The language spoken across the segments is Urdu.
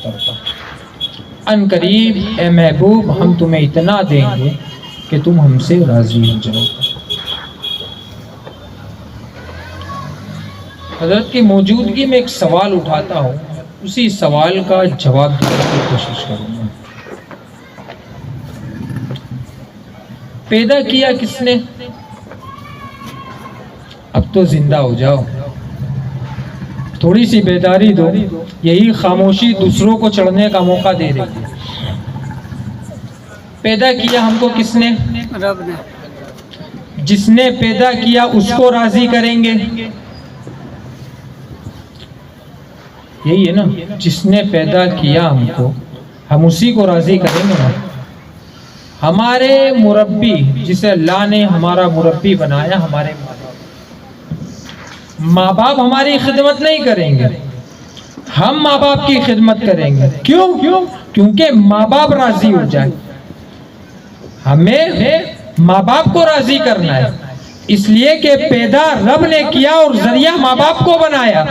اترتا. ان قریب اے محبوب ہم تمہیں اتنا دیں گے کہ تم ہم سے راضی ہو جاؤ. حضرت کی موجودگی میں ایک سوال اٹھاتا ہوں، اسی سوال کا جواب دینے کی کوشش کروں گا. پیدا کیا کس نے؟ اب تو زندہ ہو جاؤ، تھوڑی سی بیداری دو. یہی خاموشی دوسروں کو چڑھنے کا موقع دے رہی ہے. پیدا کیا ہم کو کس نے؟ رب نے. جس نے پیدا کیا اس کو راضی کریں گے. یہی ہے نا، جس نے پیدا کیا ہم کو، ہم اسی کو راضی کریں گے نا. ہمارے مربی، جسے اللہ نے ہمارا مربی بنایا، ہمارے ماں باپ ہماری خدمت نہیں کریں گے، ہم ماں باپ کی خدمت کریں گے. کیوں؟ کیونکہ ماں باپ راضی ہو جائے. ہمیں ماں باپ کو راضی کرنا ہے، اس لیے کہ پیدا رب نے کیا اور ذریعہ ماں باپ کو بنایا.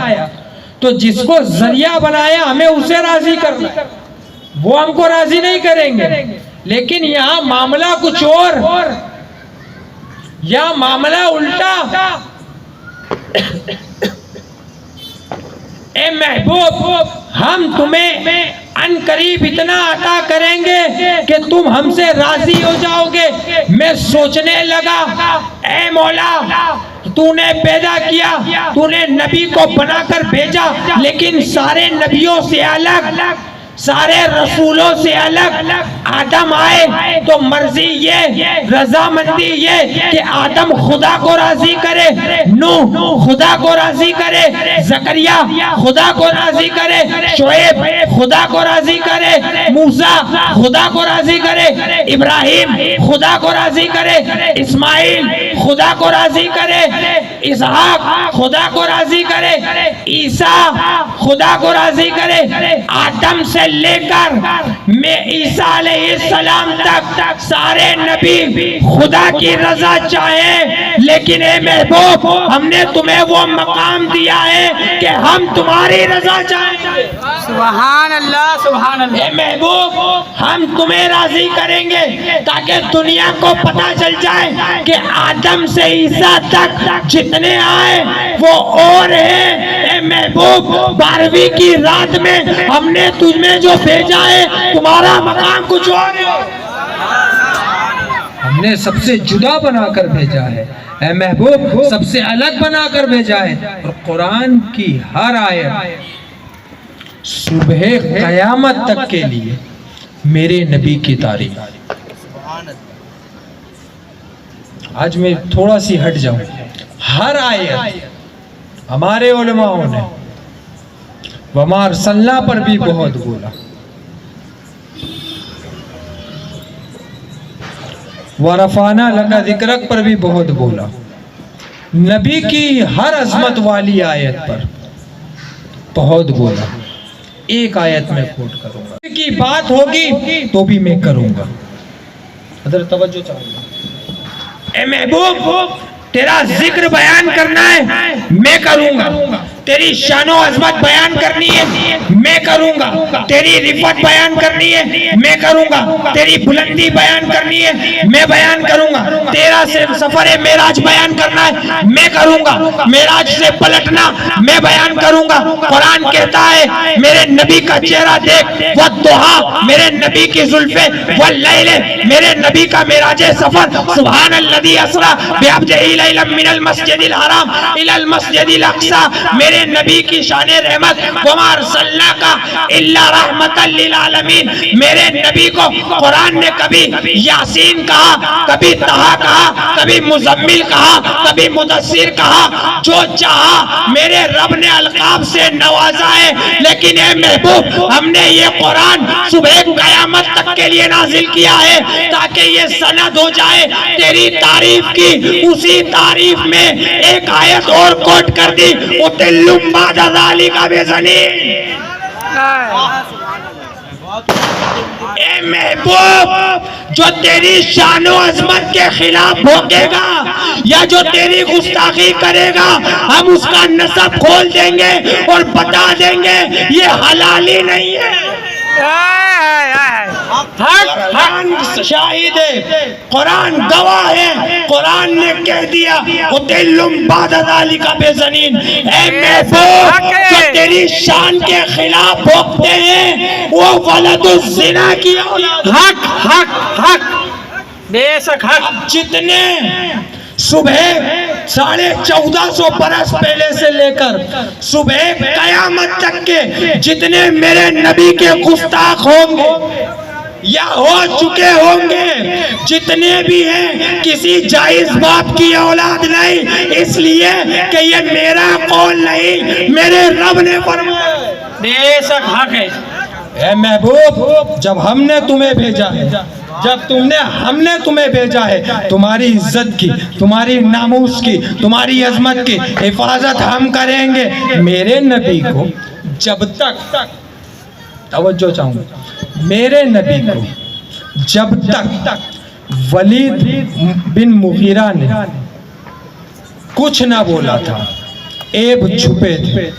تو جس کو ذریعہ بنایا ہمیں اسے راضی کرنا ہے، وہ ہم کو راضی نہیں کریں گے. لیکن یہاں معاملہ کچھ اور، یا معاملہ الٹا. اے محبوب ہم تمہیں ان قریب اتنا عطا کریں گے کہ تم ہم سے راضی ہو جاؤ گے. میں سوچنے لگا، اے مولا تو نے پیدا کیا، تو نے نبی کو بنا کر بھیجا، لیکن سارے نبیوں سے الگ، سارے رسولوں سے الگ آدم آئے تو مرضی یہ، رضامندی یہ کہ آدم خدا کو راضی کرے، نوح خدا کو راضی کرے، زکریا خدا کو راضی کرے، شعیب خدا کو راضی کرے، موسیٰ خدا کو راضی کرے، ابراہیم خدا کو راضی کرے، اسماعیل خدا کو راضی کرے، اسحاق خدا کو راضی کرے، عیسیٰ خدا کو راضی کرے. آدم سے لے کر میں عیسیٰ علیہ السلام تک سارے نبی خدا کی رضا چاہیں. لیکن اے محبوب ہم نے تمہیں وہ مقام دیا ہے کہ ہم تمہاری رضا چاہیں گے. سبحان اللہ، سبحان اللہ. اے محبوب ہم تمہیں راضی کریں گے تاکہ دنیا کو پتہ چل جائے کہ آدم سے عیسیٰ تک جتنے آئے وہ اور ہیں. اے محبوب 12ویں کی رات میں ہم نے تجھ میں جو بھیجا ہے، تمہارا مقام کچھ اور ہے. ہم نے سب سے جدا بنا کر بھیجا ہے، اے محبوب سب سے الگ بنا کر بھیجا ہے. اور قرآن کی ہر آیت صبح قیامت تک کے لیے میرے نبی کی تعریف. آج میں تھوڑا سی ہٹ جاؤں. ہر آیت ہمارے علماء نے وَمَا أَرْسَلْنَا پر بھی بہت بولا، وَرَفَعْنَا لَكَ ذِكْرَكَ پر بھی بہت بولا. نبی کی ہر عظمت والی آیت پر بہت بولا. ایک آیت میں کوٹ کروں گا، کی بات ہوگی تو بھی میں کروں گا. حضرت توجہ چاہوں گا. اے محبوب تیرا ذکر بیان کرنا ہے، میں کروں گا. تیری شان و عظمت بیان کرنی ہے، میں کروں گا. تیری رفعت بیان کرنی ہے، میں کروں گا. تیری بلندی بیان کرنی ہے، میں بیان کروں گا. تیرا سفر معراج بیان کرنا ہے، میں کروں گا. معراج سے پلٹنا میں بیان کروں گا. قرآن کہتا ہے میرے نبی کا چہرہ دیکھ، والضحیٰ میرے نبی کی زلفیں، واللیل میرے نبی کا معراج سفر. سبحان الذی اسریٰ بعبدہ لیلا من المسجد الحرام الی المسجد الاقصی. میرے نبی کی شان رحمت، وما ارسلناک الا رحمۃ للعالمین. میرے نبی کو قرآن نے کبھی یاسین کہا، کبھی طہا کہا، کبھی مزمل کہا، کبھی مدثر کہا. جو چاہا میرے رب نے القاب سے نوازا ہے. لیکن اے محبوب ہم نے یہ قرآن صبح قیامت تک کے لیے نازل کیا ہے تاکہ یہ سند ہو جائے تیری تعریف کی. اسی تعریف میں ایک آیت اور کوٹ کر دی، اُتِلُّم بَعْدَ ذَلِكَ بِزَنِينَ. اے محبوب جو تیری شان و عظمت کے خلاف بھونکے گا یا جو تیری گستاخی کرے گا ہم اس کا نسب کھول دیں گے اور بتا دیں گے یہ حلال ہی نہیں ہے۔ قرآن شاہد ہے، قرآن گواہ ہے، قرآن نے کہہ دیا قتلتم بعد ذلک بزنین۔ اے محبوب جو تیری شان کے خلاف بھونکتے ہیں وہ ولد الزنا کی اولاد۔ حق حق حق بے شک حق۔ اب جتنے صبح 1450 برس پہلے سے لے کر صبح قیامت تک کے جتنے میرے نبی کے گستاخ ہوں گے یا ہو چکے ہوں گے، جتنے بھی ہیں کسی جائز باپ کی اولاد نہیں، اس لیے کہ یہ میرا قول نہیں، میرے رب نے فرمایا۔ بے شک حق ہے۔ اے محبوب جب ہم نے تمہیں بھیجا ہے، ہم نے تمہیں بھیجا ہے، تمہاری عزت کی، تمہاری ناموس کی، تمہاری عظمت کی حفاظت ہم کریں گے۔ میرے نبی کو جب تک توجہ چاہوں گا، میرے نبی کو جب تک ولید بن مغیرہ نے کچھ نہ بولا تھا، عیب چھپے تھے،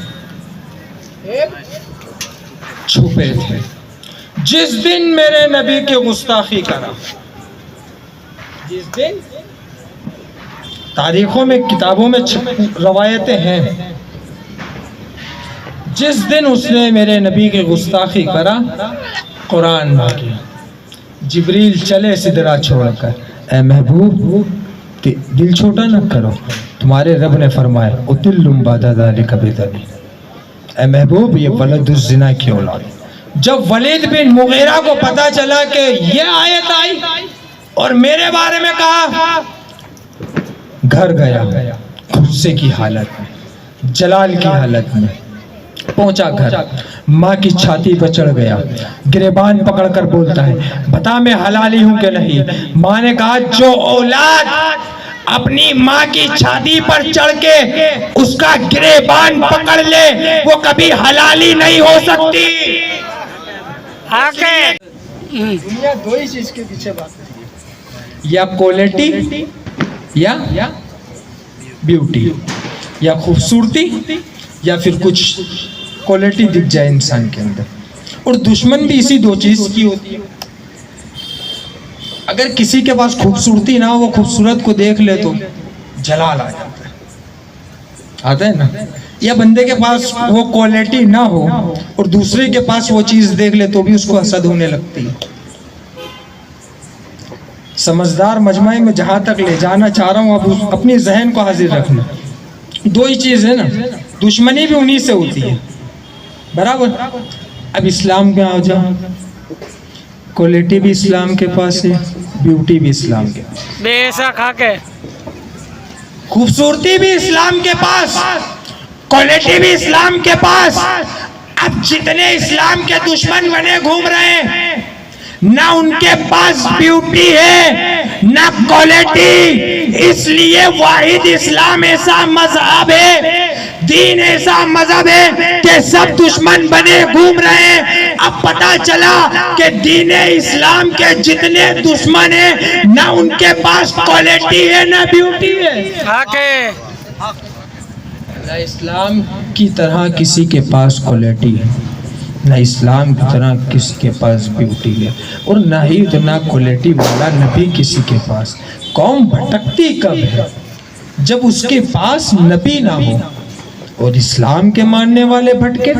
جس دن میرے نبی کی گستاخی کرا، جس دن تاریخوں میں کتابوں میں روایتیں ہیں، جس دن اس نے میرے نبی کی گستاخی کرا قرآن نہ کیا، جبریل چلے سدرا چھوڑ کر، اے محبوب دل چھوٹا نہ کرو، تمہارے رب نے فرمایا قتلتم بعد ذلک بزنین۔ اے محبوب یہ ولد الزنا کی اولاد۔ جب ولید بن مغیرہ کو پتا چلا کہ یہ آیت آئی اور میرے بارے میں کہا، گھر گیا غصے کی حالت میں، جلال کی حالت میں، پہنچا گھر، ماں کی چھاتی پر چڑھ گیا، گریبان پکڑ کر بولتا ہے بتا میں حلالی ہوں کہ نہیں؟ ماں نے کہا جو اولاد اپنی ماں کی چھاتی پر چڑھ کے اس کا گریبان پکڑ لے وہ کبھی حلالی نہیں ہو سکتی۔ دنیا دو ہی چیز کے پیچھے بات کرتی ہے، یا کوالٹی یا بیوٹی، یا خوبصورتی یا پھر کچھ کوالٹی دکھ جائے انسان کے اندر، اور دشمن بھی اسی دو چیز کی ہوتی ہے۔ اگر کسی کے پاس خوبصورتی نہ ہو، وہ خوبصورت کو دیکھ لے تو جلال آ جاتا ہے، آتا ہے نا، یا بندے کے پاس وہ کوالٹی نہ ہو اور دوسرے کے پاس وہ چیز دیکھ لے تو بھی اس کو حسد ہونے لگتی ہے۔ سمجھدار مجمع میں جہاں تک لے جانا چاہ رہا ہوں، اب اپنی ذہن کو حاضر رکھنا، دو ہی چیز ہے نا، دشمنی بھی انہی سے ہوتی ہے، برابر۔ اب اسلام میں آ جاؤ، کوالٹی بھی اسلام کے پاس ہے، بیوٹی بھی اسلام کے پاس، بے شک حق ہے۔ خوبصورتی بھی اسلام کے پاس، کوالٹی بھی اسلام کے پاس۔ اب جتنے اسلام کے دشمن بنے گھوم رہے ہیں، نہ ان کے پاس بیوٹی ہے نہ کوالٹی، اس لیے واحد اسلام ایسا مذہب ہے، دین ایسا مذہب ہے کہ سب دشمن بنے گھوم رہے ہیں۔ اب پتا چلا کہ دین اسلام کے جتنے دشمن ہیں نہ ان کے پاس کوالٹی ہے نہ بیوٹی ہے۔ حق ہے۔ نہ اسلام کی طرح کسی کے پاس کوالٹی ہے، نہ اسلام کی طرح کسی کے پاس بیوٹی ہے، اور نہ ہی اتنا کوالٹی والا نبی کسی کے پاس۔ قوم بھٹکتی کب ہے؟ جب اس کے پاس نبی نہ ہو اور اسلام کے ماننے والے بھٹکے،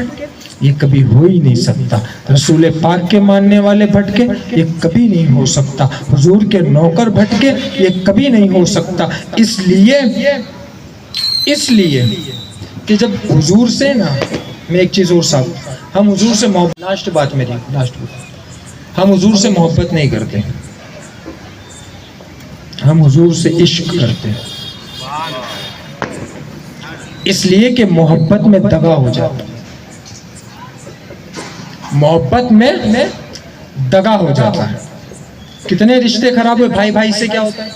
یہ کبھی ہو ہی نہیں سکتا۔ رسول پاک کے ماننے والے بھٹکے، یہ کبھی نہیں ہو سکتا۔ حضور کے نوکر بھٹکے، یہ کبھی نہیں ہو سکتا۔ اس لیے کہ جب حضور سے نا، میں ایک چیز اور صاحب، ہم حضور سے محبت، لاسٹ بات میری، ہم حضور سے محبت نہیں کرتے، ہم حضور سے عشق کرتے ہیں، اس لیے کہ محبت میں دغا ہو جاتا ہے، محبت میں دغا ہو جاتا ہے۔ کتنے رشتے خراب ہوئے، بھائی بھائی سے کیا ہوتا ہے؟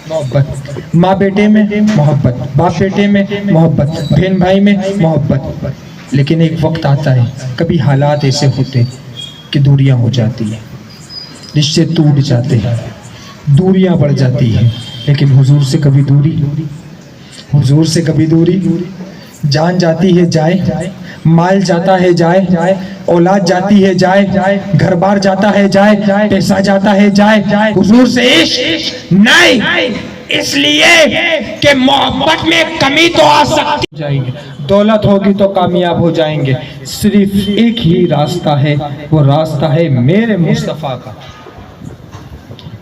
محبت، ماں بیٹے میں محبت، باپ بیٹے میں محبت، بہن بھائی میں محبت، لیکن ایک وقت آتا ہے، کبھی حالات ایسے ہوتے کہ دوریاں ہو جاتی ہیں، رشتے ٹوٹ جاتے ہیں، دوریاں بڑھ جاتی ہیں، لیکن حضور سے کبھی دوری، حضور سے کبھی دوری، جان جاتی ہے جائے، مال جاتا ہے جائے، اولاد جاتی ہے جائے، گھر بار جاتا ہے جائے، پیسہ جاتا ہے جائے، حضور سے عشق نہیں، اس لیے کہ محبت میں کمی تو آ سکتی جائیں گے، دولت ہوگی تو کامیاب ہو جائیں گے، صرف ایک ہی راستہ ہے، وہ راستہ ہے میرے مصطفیٰ کا۔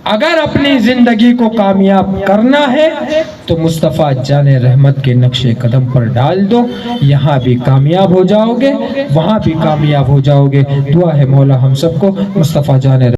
اگر اپنی زندگی کو کامیاب کرنا ہے تو مصطفیٰ جان رحمت کے نقش قدم پر ڈال دو، یہاں بھی کامیاب ہو جاؤ گے، وہاں بھی کامیاب ہو جاؤ گے۔ دعا ہے مولا ہم سب کو مصطفیٰ جان رحمت